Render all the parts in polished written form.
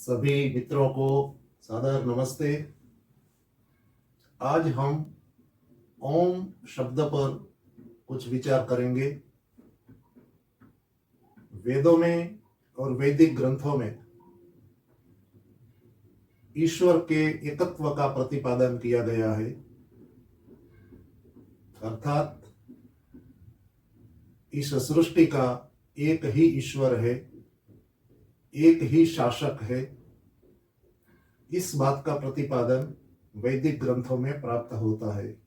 सभी मित्रों को सादर नमस्ते। आज हम ओम शब्द पर कुछ विचार करेंगे। वेदों में और वैदिक ग्रंथों में ईश्वर के एकत्व का प्रतिपादन किया गया है, अर्थात इस सृष्टि का एक ही ईश्वर है, एक ही शासक है। इस बात का प्रतिपादन वैदिक ग्रंथों में प्राप्त होता है।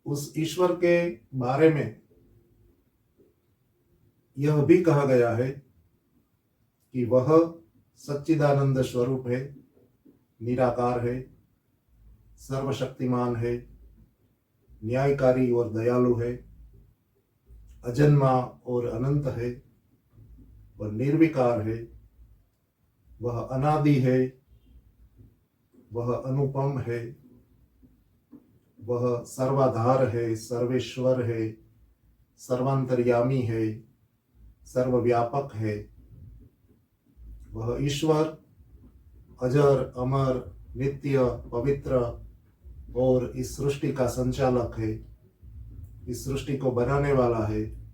उस ईश्वर के बारे में यह भी कहा गया है कि वह सच्चिदानंद स्वरूप है, निराकार है, सर्वशक्तिमान है, न्यायकारी और दयालु है, अजन्मा और अनंत है, वह निर्विकार है, वह अनादि है, वह अनुपम है, वह सर्वाधार है, सर्वेश्वर है, सर्वांतर्यामी है, सर्वव्यापक है। वह ईश्वर अजर, अमर, नित्य, पवित्र और इस सृष्टि का संचालक है, इस सृष्टि को बनाने वाला है,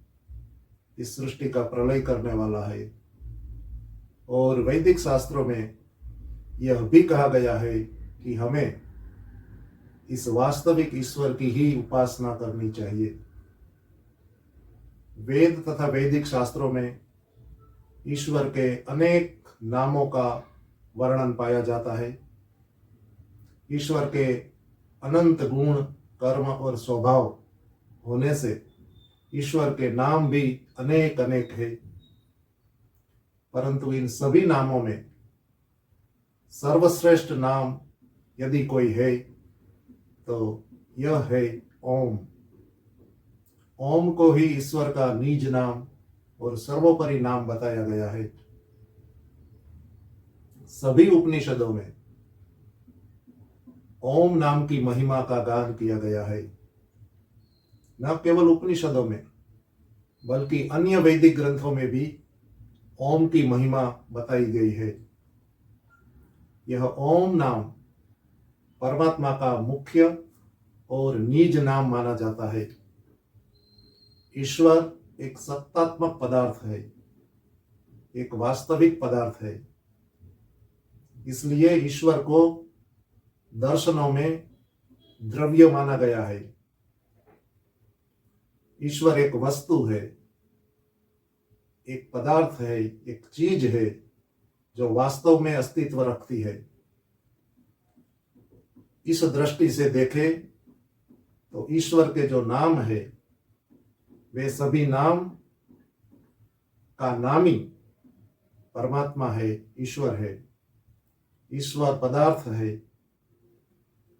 इस सृष्टि का प्रलय करने वाला है। और वैदिक शास्त्रों में यह भी कहा गया है कि हमें इस वास्तविक ईश्वर की ही उपासना करनी चाहिए। वेद तथा वैदिक शास्त्रों में ईश्वर के अनेक नामों का वर्णन पाया जाता है। ईश्वर के अनंत गुण, कर्म और स्वभाव होने से ईश्वर के नाम भी अनेक अनेक है। परंतु इन सभी नामों में सर्वश्रेष्ठ नाम यदि कोई है तो यह है ओम। ओम को ही ईश्वर का निज नाम और सर्वोपरि नाम बताया गया है। सभी उपनिषदों में ओम नाम की महिमा का गान किया गया है। न केवल उपनिषदों में बल्कि अन्य वैदिक ग्रंथों में भी ओम की महिमा बताई गई है। यह ओम नाम परमात्मा का मुख्य और निज नाम माना जाता है। ईश्वर एक सत्तात्मक पदार्थ है, एक वास्तविक पदार्थ है। इसलिए ईश्वर को दर्शनों में द्रव्य माना गया है। ईश्वर एक वस्तु है, एक पदार्थ है, एक चीज है जो वास्तव में अस्तित्व रखती है। इस दृष्टि से देखें तो ईश्वर के जो नाम है वे सभी नाम का नामी परमात्मा है, ईश्वर है। ईश्वर पदार्थ है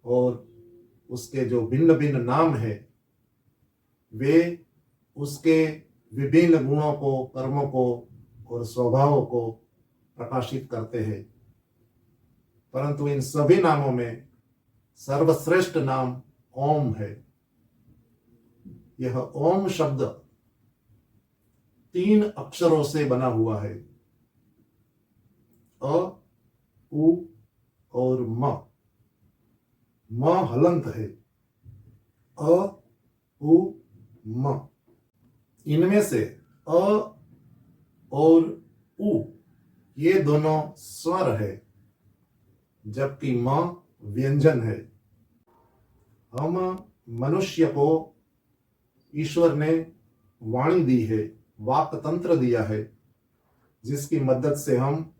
और उसके जो भिन्न भिन्न नाम है वे उसके विभिन्न गुणों को, कर्मों को और स्वभावों को प्रकाशित करते हैं। परंतु इन सभी नामों में सर्वश्रेष्ठ नाम ओम है। यह ओम शब्द 3 अक्षरों से बना हुआ है, अ, उ और म। म हलंत है, अ, उ, म। इनमें से अ और उ ये दोनों स्वर है, जबकि म व्यंजन है। हम मनुष्य को ईश्वर ने वाणी दी है, वाक तंत्र दिया है, जिसकी मदद से हम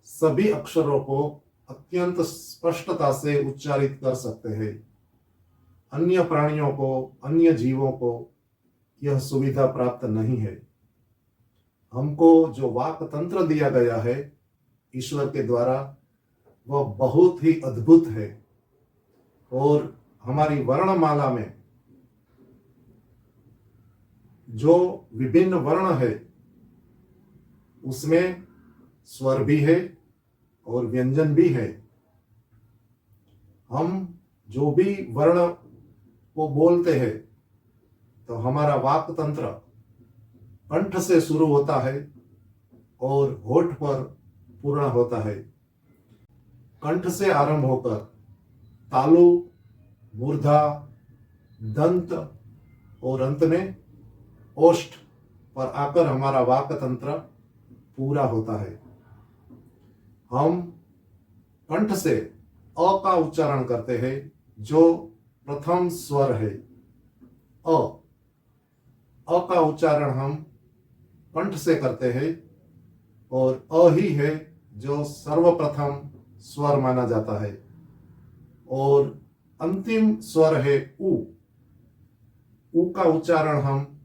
सभी अक्षरों को अत्यंत स्पष्टता से उच्चारित कर सकते हैं। अन्य प्राणियों को, अन्य जीवों को यह सुविधा प्राप्त नहीं है। हमको जो वाक तंत्र दिया गया है ईश्वर के द्वारा वह बहुत ही अद्भुत है। और हमारी वर्णमाला में जो विभिन्न वर्ण है उसमें स्वर भी है और व्यंजन भी है। हम जो भी वर्ण को बोलते हैं तो हमारा वाक तंत्र कंठ से शुरू होता है और होठ पर पूर्ण होता है। कंठ से आरंभ होकर तालु, मूर्धा, दंत और अंत में ओष्ठ पर आकर हमारा वाक तंत्र पूरा होता है। हम कंठ से अ का उच्चारण करते हैं, जो प्रथम स्वर है। अ का उच्चारण हम कंठ से करते हैं और अ ही है जो सर्वप्रथम स्वर माना जाता है। और अंतिम स्वर है उ। उ का उच्चारण हम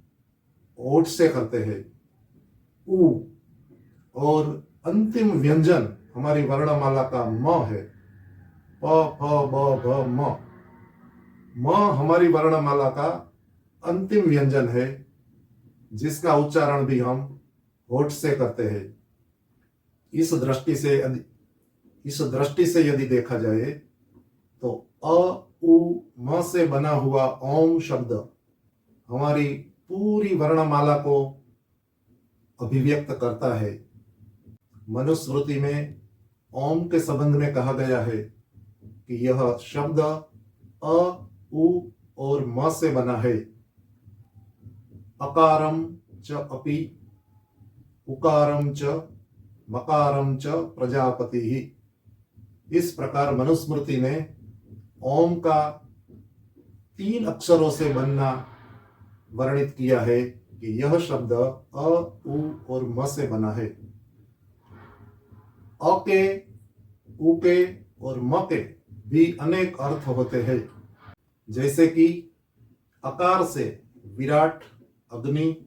ओठ से करते हैं, उ। और अंतिम व्यंजन हमारी वर्णमाला का म है, प फ ब भ म। म हमारी वर्णमाला का अंतिम व्यंजन है, जिसका उच्चारण भी हम होठ से करते हैं। इस दृष्टि से यदि देखा जाए तो अ उ म से बना हुआ ओम शब्द हमारी पूरी वर्णमाला को अभिव्यक्त करता है। मनुस्मृति में ओम के संबंध में कहा गया है कि यह शब्द अ उ और म से बना है। अकारम च अपि, उकारम च, मकारम च प्रजापति ही। इस प्रकार मनुस्मृति ने ओम का 3 अक्षरों से बनना वर्णित किया है कि यह शब्द अ, उ और म से बना है। अ के, उ के और म के भी अनेक अर्थ होते हैं। जैसे कि अकार से विराट, अग्नि,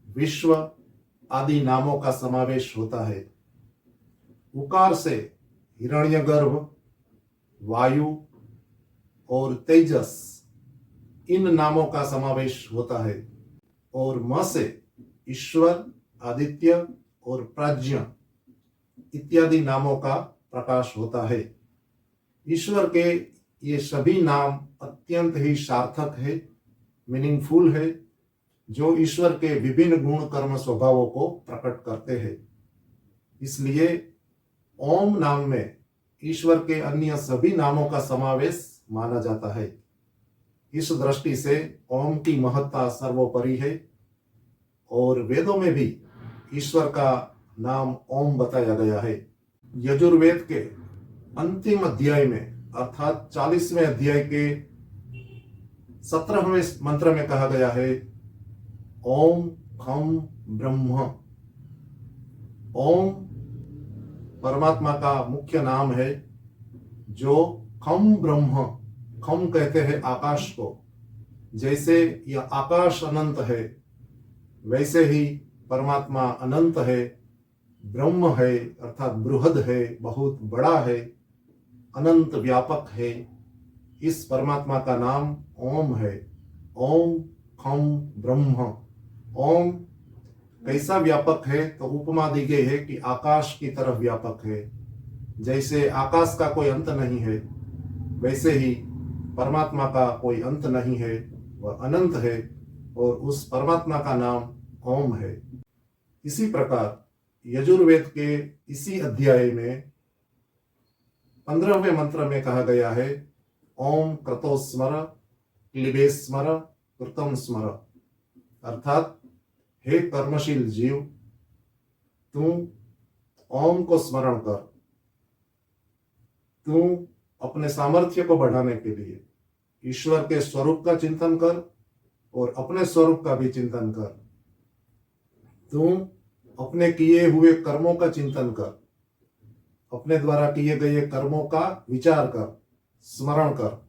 विश्व आदि नामों का समावेश होता है। उकार से हिरण्यगर्भ, वायु और तेजस इन नामों का समावेश होता है। और म से ईश्वर, आदित्य और प्राज्ञ इत्यादि नामों का प्रकाश होता है। ईश्वर के ये सभी नाम अत्यंत ही सार्थक है, मीनिंगफुल है, जो ईश्वर के विभिन्न गुण कर्म स्वभावों को प्रकट करते हैं। इसलिए ओम नाम में ईश्वर के अन्य सभी नामों का समावेश माना जाता है। इस दृष्टि से ओम की महत्ता सर्वोपरि है और वेदों में भी ईश्वर का नाम ओम बताया गया है। यजुर्वेद के अंतिम अध्याय में अर्थात 40वें अध्याय के 17वें मंत्र में कहा गया है, ओम खम ब्रह्म। ओम परमात्मा का मुख्य नाम है, जो खम ब्रह्म, खम कहते हैं आकाश को। जैसे यह आकाश अनंत है, वैसे ही परमात्मा अनंत है, ब्रह्म है अर्थात बृहद है, बहुत बड़ा है, अनंत व्यापक है। इस परमात्मा का नाम ओम है। ओम खम ब्रह्म। ओम कैसा व्यापक है तो उपमा दी गई है कि आकाश की तरफ व्यापक है। जैसे आकाश का कोई अंत नहीं है, वैसे ही परमात्मा का कोई अंत नहीं है, वह अनंत है और उस परमात्मा का नाम ओम है। इसी प्रकार यजुर्वेद के इसी अध्याय में 15वें मंत्र में कहा गया है, ओम क्रतो स्मर, क्लिबे स्मर, कृतम स्मर। अर्थात हे कर्मशील जीव, तू ओम को स्मरण कर। तू अपने सामर्थ्य को बढ़ाने के लिए ईश्वर के स्वरूप का चिंतन कर और अपने स्वरूप का भी चिंतन कर। तू अपने किए हुए कर्मों का चिंतन कर, अपने द्वारा किए गए कर्मों का विचार कर, स्मरण कर।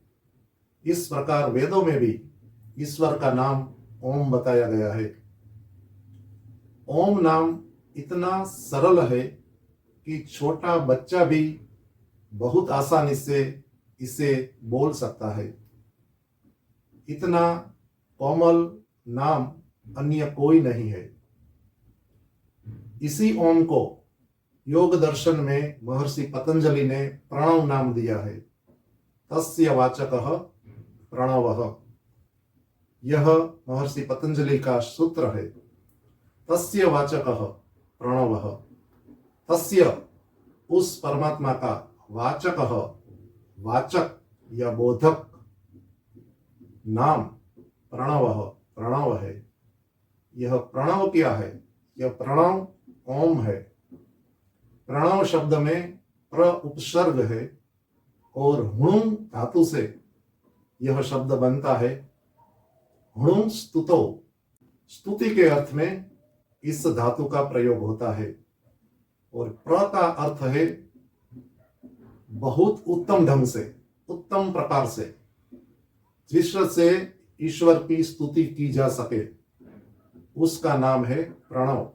इस प्रकार वेदों में भी ईश्वर का नाम ओम बताया गया है। ओम नाम इतना सरल है कि छोटा बच्चा भी बहुत आसानी से इसे बोल सकता है। इतना कोमल नाम अन्य कोई नहीं है। इसी ओम को योग दर्शन में महर्षि पतंजलि ने प्रणव नाम दिया है। तस्य वाचकः प्रणवः। यह महर्षि पतंजलि का सूत्र है। तस्य वाचकः प्रणवः। तस्य उस परमात्मा का वाचक वाचक या बोधक नाम प्रणव है। यह प्रणव क्या है? यह प्रणव ओम है। प्रणव शब्द में प्र उपसर्ग है और हुणुम धातु से यह शब्द बनता है हुणुम स्तुतो। स्तुति के अर्थ में इस धातु का प्रयोग होता है और प्र का अर्थ है बहुत उत्तम ढंग से, उत्तम प्रकार से, जिससे ईश्वर की स्तुति की जा सके, उसका नाम है प्रणव।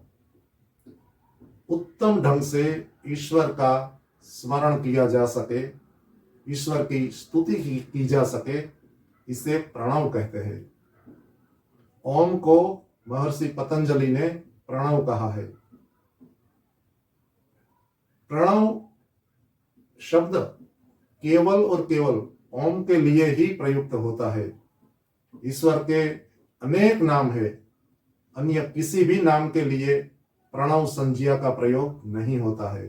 उत्तम ढंग से ईश्वर का स्मरण किया जा सके, ईश्वर की स्तुति की जा सके, इसे प्रणव कहते हैं। ओम को महर्षि पतंजलि ने प्रणव कहा है। प्रणव शब्द केवल और केवल ओम के लिए ही प्रयुक्त होता है। ईश्वर के अनेक नाम है, अन्य किसी भी नाम के लिए प्रणव संज्ञा का प्रयोग नहीं होता है।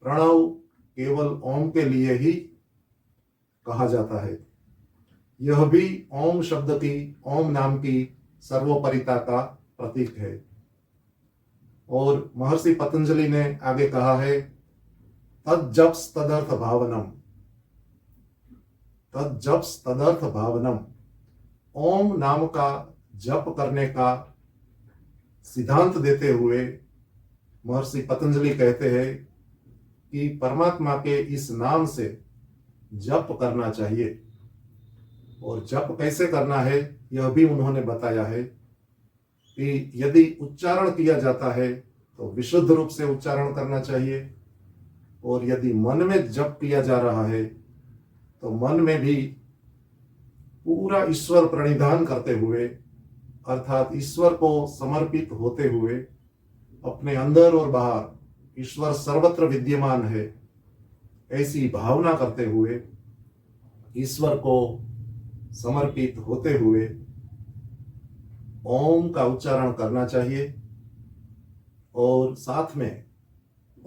प्रणव केवल ओम के लिए ही कहा जाता है। यह भी ओम शब्द की, ओम नाम की सर्वोपरिता का प्रतीक है। और महर्षि पतंजलि ने आगे कहा है तज्जप्स तदर्थ भावनम, तज्जप्स तदर्थ भावनम। ओम नाम का जप करने का सिद्धांत देते हुए महर्षि पतंजलि कहते हैं कि परमात्मा के इस नाम से जप करना चाहिए। और जप कैसे करना है यह भी उन्होंने बताया है कि यदि उच्चारण किया जाता है तो विशुद्ध रूप से उच्चारण करना चाहिए, और यदि मन में जप किया जा रहा है तो मन में भी पूरा ईश्वर प्रणिधान करते हुए, अर्थात ईश्वर को समर्पित होते हुए, अपने अंदर और बाहर ईश्वर सर्वत्र विद्यमान है ऐसी भावना करते हुए, ईश्वर को समर्पित होते हुए ओम का उच्चारण करना चाहिए। और साथ में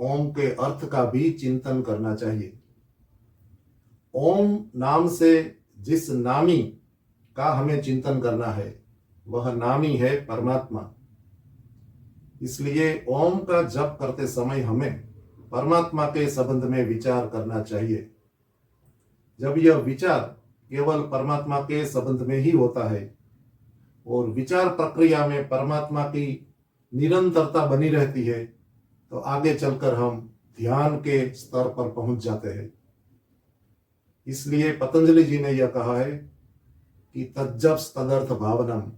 ओम के अर्थ का भी चिंतन करना चाहिए। ओम नाम से जिस नामी का हमें चिंतन करना है वह नामी है परमात्मा। इसलिए ओम का जप करते समय हमें परमात्मा के संबंध में विचार करना चाहिए। जब यह विचार केवल परमात्मा के संबंध में ही होता है और विचार प्रक्रिया में परमात्मा की निरंतरता बनी रहती है, तो आगे चलकर हम ध्यान के स्तर पर पहुंच जाते हैं। इसलिए पतंजलि जी ने यह कहा है कि तज्जप्स तदर्थ भावनम।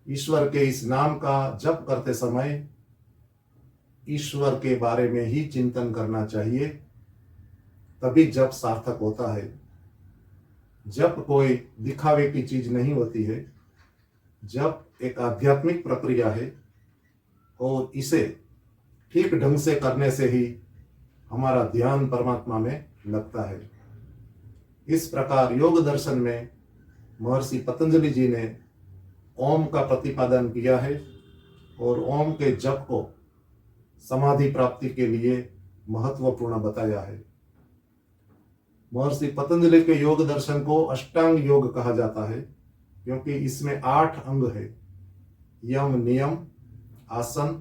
ईश्वर के इस नाम का जप करते समय ईश्वर के बारे में ही चिंतन करना चाहिए, तभी जप सार्थक होता है। जप कोई दिखावे की चीज नहीं होती है। जप एक आध्यात्मिक प्रक्रिया है और इसे ठीक ढंग से करने से ही हमारा ध्यान परमात्मा में लगता है। इस प्रकार योग दर्शन में महर्षि पतंजलि जी ने ओम का प्रतिपादन किया है और ओम के जप को समाधि प्राप्ति के लिए महत्वपूर्ण बताया है। महर्षि पतंजलि के योग दर्शन को अष्टांग योग कहा जाता है, क्योंकि इसमें 8 अंग है। यम, नियम, आसन,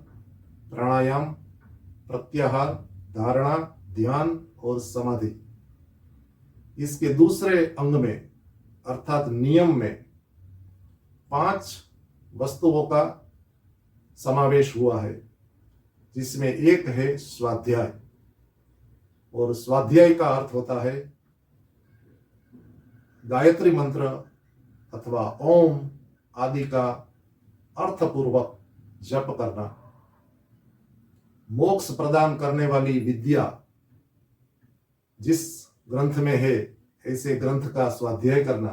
प्राणायाम, प्रत्याहार, धारणा, ध्यान और समाधि। इसके दूसरे अंग में अर्थात नियम में 5 वस्तुओं का समावेश हुआ है, जिसमें एक है स्वाध्याय। और स्वाध्याय का अर्थ होता है गायत्री मंत्र अथवा ओम आदि का अर्थपूर्वक जप करना। मोक्ष प्रदान करने वाली विद्या जिस ग्रंथ में है, ऐसे ग्रंथ का स्वाध्याय करना।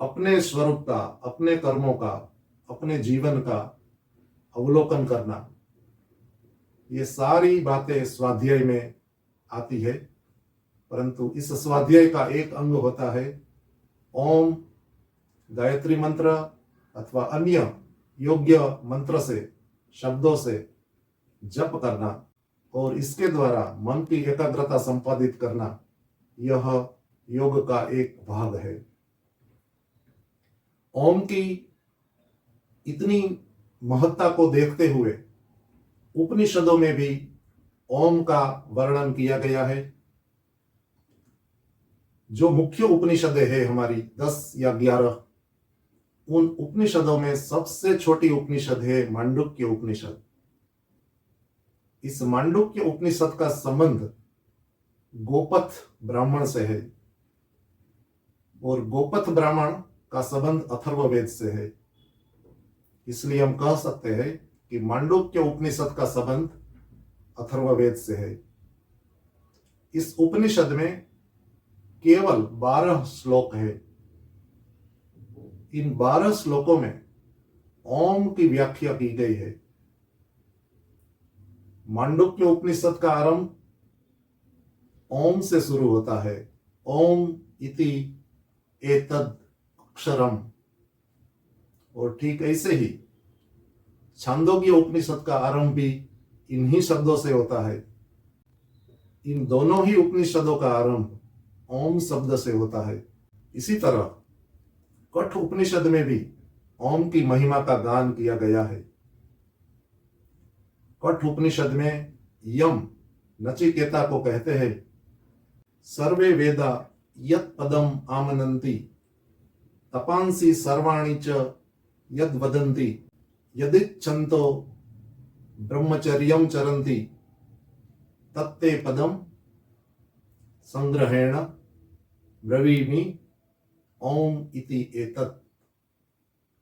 अपने स्वरूप का, अपने कर्मों का, अपने जीवन का अवलोकन करना, ये सारी बातें स्वाध्याय में आती है। परंतु इस स्वाध्याय का एक अंग होता है ओम, गायत्री मंत्र अथवा अन्य योग्य मंत्र से, शब्दों से जप करना। और इसके द्वारा मन की एकाग्रता संपादित करना, यह योग का एक भाग है। ओम की इतनी महत्ता को देखते हुए उपनिषदों में भी ओम का वर्णन किया गया है। जो मुख्य उपनिषदें है हमारी 10 या 11, उन उपनिषदों में सबसे छोटी उपनिषद है मांडुक्य उपनिषद। इस मांडुक्य उपनिषद का संबंध गोपथ ब्राह्मण से है और गोपथ ब्राह्मण का संबंध अथर्ववेद से है। इसलिए हम कह सकते हैं कि मांडुक्य उपनिषद का संबंध अथर्ववेद से है। इस उपनिषद में केवल 12 श्लोक है। इन 12 श्लोकों में ओम की व्याख्या की गई है। मांडुक्य उपनिषद का आरंभ ओम से शुरू होता है। ओम इति एतद अक्षरम। और ठीक ऐसे ही छांदोग्य उपनिषद का आरंभ भी इन्हीं शब्दों से होता है। इन दोनों ही उपनिषदों का आरंभ ओम शब्द से होता है। इसी तरह कठ उपनिषद में भी ओम की महिमा का गान किया गया है। कठ उपनिषद में यम नचिकेता को कहते हैं, सर्वे वेदा यत् पदम आमनन्ति तपांसि सर्वाणि च यद् वदन्ति यदिच्छन्तो ब्रह्मचर्यं चरन्ति तत्ते पदम संग्रहेण ब्रवीमि ओम इति एतत्।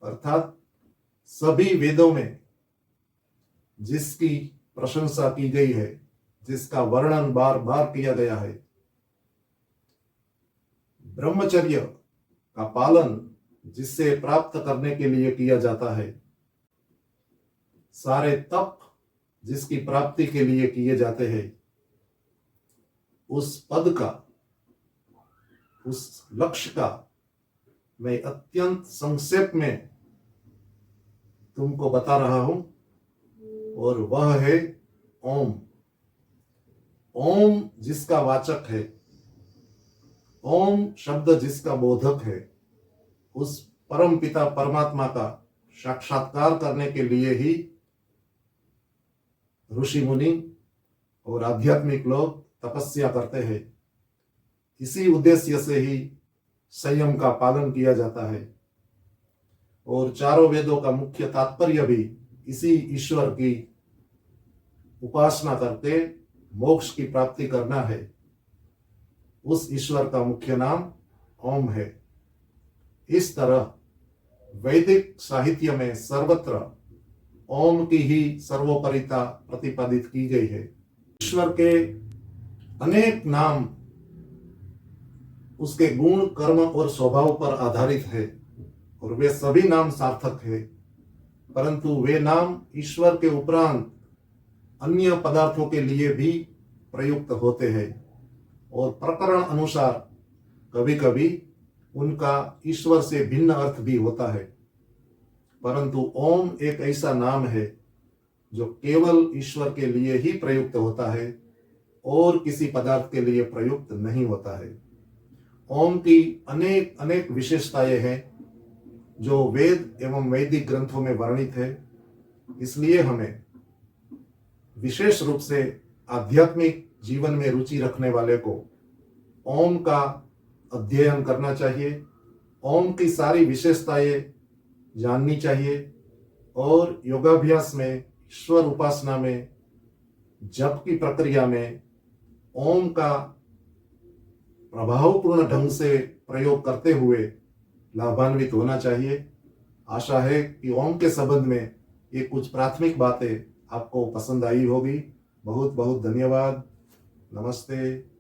अर्थात सभी वेदों में जिसकी प्रशंसा की गई है, जिसका वर्णन बार बार किया गया है, ब्रह्मचर्य का पालन जिससे प्राप्त करने के लिए किया जाता है, सारे तप जिसकी प्राप्ति के लिए किए जाते हैं, उस पद का, उस लक्ष्य का मैं अत्यंत संक्षेप में तुमको बता रहा हूं, और वह है ओम। ओम जिसका वाचक है, ओम शब्द जिसका बोधक है, उस परम पिता परमात्मा का साक्षात्कार करने के लिए ही ऋषि मुनि और आध्यात्मिक लोग तपस्या करते हैं। इसी उद्देश्य से ही संयम का पालन किया जाता है और चारों वेदों का मुख्य तात्पर्य भी इसी ईश्वर की उपासना करके मोक्ष की प्राप्ति करना है। उस ईश्वर का मुख्य नाम ओम है। इस तरह वैदिक साहित्य में सर्वत्र ओम की ही सर्वोपरिता प्रतिपादित की गई है। ईश्वर के अनेक नाम उसके गुण, कर्म और स्वभाव पर आधारित है और वे सभी नाम सार्थक है, परंतु वे नाम ईश्वर के उपरांत अन्य पदार्थों के लिए भी प्रयुक्त होते हैं और प्रकरण अनुसार कभी कभी उनका ईश्वर से भिन्न अर्थ भी होता है। परंतु ओम एक ऐसा नाम है जो केवल ईश्वर के लिए ही प्रयुक्त होता है और किसी पदार्थ के लिए प्रयुक्त नहीं होता है। ओम की अनेक अनेक विशेषताएं हैं जो वेद एवं वैदिक ग्रंथों में वर्णित है। इसलिए हमें विशेष रूप से आध्यात्मिक जीवन में रुचि रखने वाले को ओम का अध्ययन करना चाहिए, ओम की सारी विशेषताएं जाननी चाहिए और योगाभ्यास में, ईश्वर उपासना में, जप की प्रक्रिया में ओम का प्रभावपूर्ण ढंग से प्रयोग करते हुए लाभान्वित होना चाहिए। आशा है कि ओम के संबंध में ये कुछ प्राथमिक बातें आपको पसंद आई होगी। बहुत बहुत धन्यवाद। नमस्ते।